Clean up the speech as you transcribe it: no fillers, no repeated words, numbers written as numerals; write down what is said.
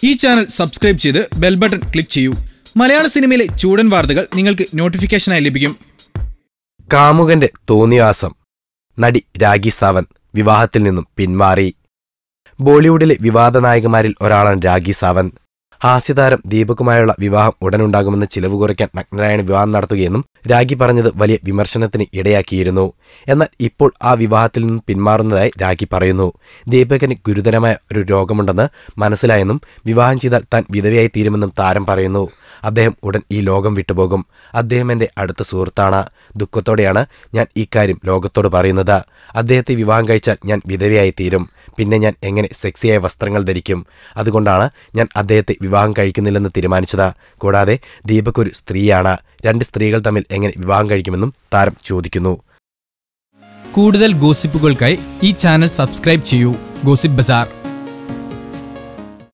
ഈ channel subscribe ചെയ്ത് bell button click ചെയ്യൂ. മലയാള സിനിമയിലെ ചൂടൻ വാർത്തകൾ നിങ്ങൾക്ക് നോട്ടിഫിക്കേഷനായി ലഭിക്കും. കാമുകന്റെ തോന്നിവാസം. നടി രാഖി സാവന്ത് വിവാഹത്തിൽ നിന്നും പിന്മാറി. ബോളിവുഡിലെ വിവാദ നായികമാരിൽ ഒരാളാണ് രാഖി സാവന്ത്. ഹാസ്യതാരം ദീപകുമായുള്ള വിവാഹം ഉടനുണ്ടാകുമെന്ന് ചിലവ് കുറയ്ക്കാൻ നഗ്നരായാണ് വിവാഹം നടത്തുകയെന്നും രാഖി പറഞ്ഞത് വലിയ വിമർശനത്തിന് ഇടയാക്കിയിരുന്നു. എന്നാൽ ഇപ്പോൾ ആ വിവാഹത്തിൽ നിന്നും പിന്മാറുന്നതായി രാഖി പറയുന്നു. ദീപകിന് ഗുരുതരമായ ഒരു രോഗമുണ്ടെന്ന് മനസ്സിലായെന്നും വിവാഹം ചെയ്താൽ താൻ വിധവയായി തീരുമെന്നും താരം പറയുന്നു. അദ്ദേഹം ഉടൻ ഈ ലോകം വിട്ടുപോകും. അദ്ദേഹം എൻ്റെ അടുത്ത സുഹൃത്താണ്. ദുഃഖത്തോടെയാണ് ഞാൻ ഈ കാര്യം ലോകത്തോട് പറയുന്നത്. അദ്ദേഹത്തെ വിവാഹം കഴിച്ചാൽ ഞാൻ വിധവയായി തീരും. പിന്നെ ഞാൻ എങ്ങനെ സെക്സിയായ വസ്ത്രങ്ങൾ ധരിക്കും? അതുകൊണ്ടാണ് ഞാൻ അദ്ദേഹത്തെ വിവാഹം കഴിക്കുന്നില്ലെന്ന് തീരുമാനിച്ചത്. കൂടാതെ ദീപക് ഒരു സ്ത്രീയാണ്. 2 സ്ത്രീകൾ തമ്മിൽ എങ്ങനെ വിവാഹം കഴിക്കുമെന്നും താരം ചോദിക്കുന്നു. കൂടുതൽ ഗോസിപ്പുകൾക്കായി ഈ ചാനൽ സബ്സ്ക്രൈബ് ചെയ്യൂ. ഗോസിപ്പ് ബസാർ.